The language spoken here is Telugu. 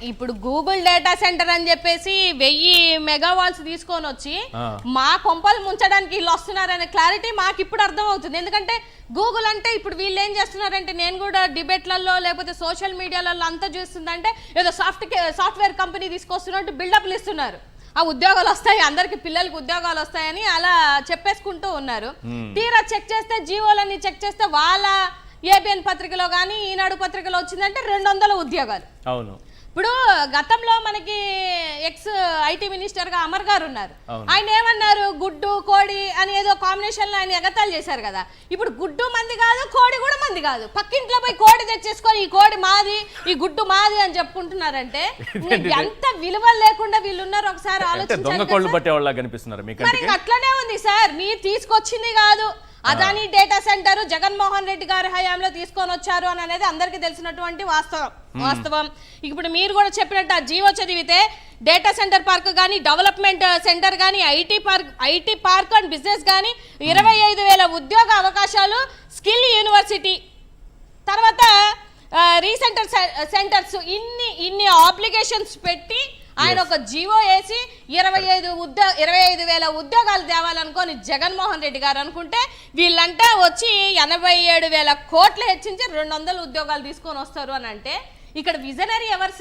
ఇప్పుడు గూగుల్ డేటా సెంటర్ అని చెప్పేసి 1000 మెగావాల్స్ తీసుకొని వచ్చి మా కొంపలు ముంచడానికి వీళ్ళు వస్తున్నారనే క్లారిటీ మాకు ఇప్పుడు అర్థం అవుతుంది. ఎందుకంటే గూగుల్ అంటే ఇప్పుడు వీళ్ళు ఏం చేస్తున్నారంటే, నేను కూడా డిబేట్లలో లేకపోతే సోషల్ మీడియాలలో అంతా చూస్తుందంటే ఏదో సాఫ్ట్వేర్ కంపెనీ తీసుకొస్తున్నట్టు బిల్డప్లు ఇస్తున్నారు. ఆ ఉద్యోగాలు వస్తాయి, అందరికి పిల్లలకి ఉద్యోగాలు వస్తాయని అలా చెప్పేసుకుంటూ ఉన్నారు. తీరా చెక్ చేస్తే, జీవోలన్నీ చెక్ చేస్తే వాళ్ళ ఏబిఎన్ పత్రికలో కానీ ఈనాడు పత్రికలో వచ్చిందంటే 200 ఉద్యోగాలు. అవును. ఇప్పుడు గతంలో మనకి ఎక్స్ ఐటీ మినిస్టర్ గా అమర్ గారు ఉన్నారు. ఆయన ఏమన్నారు, గుడ్డు కోడి అని ఏదో కాంబినేషన్ లో ఆయన ఎగతాలు చేశారు కదా. ఇప్పుడు గుడ్డు మంది కాదు, కోడి కూడా మంది కాదు. పక్కింట్లో పోయి కోడి తెచ్చేసుకొని ఈ కోడి మాది, ఈ గుడ్డు మాది అని చెప్పుకుంటున్నారంటే ఎంత విలువ లేకుండా వీళ్ళు ఉన్నారు ఒకసారి ఆలోచించాలి. మరి అట్లనే ఉంది సార్. మీరు తీసుకొచ్చింది కాదు, అదాని డేటా సెంటర్ జగన్మోహన్ రెడ్డి గారి హయాంలో తీసుకొని వచ్చారు అని అనేది అందరికీ తెలిసినటువంటి వాస్తవం. ఇప్పుడు మీరు కూడా చెప్పినట్టు ఆ జీవో చదివితే డేటా సెంటర్ పార్క్ కానీ, డెవలప్మెంట్ సెంటర్ కానీ, ఐటీ పార్క్ అండ్ బిజినెస్ కానీ 25,000 ఉద్యోగ అవకాశాలు, స్కిల్ యూనివర్సిటీ, తర్వాత రీసెంటర్ సెంటర్స్, ఇన్ని అప్లికేషన్స్ పెట్టి ఆయన ఒక జీవో వేసి 25,000 ఉద్యోగాలు తేవాలనుకొని జగన్మోహన్ రెడ్డి గారు అనుకుంటే, వీళ్ళంతా వచ్చి 87,000 కోట్లు హెచ్చించి 200 ఉద్యోగాలు తీసుకొని వస్తారు అని అంటే ఇక్కడ విజనరీ ఎవరు?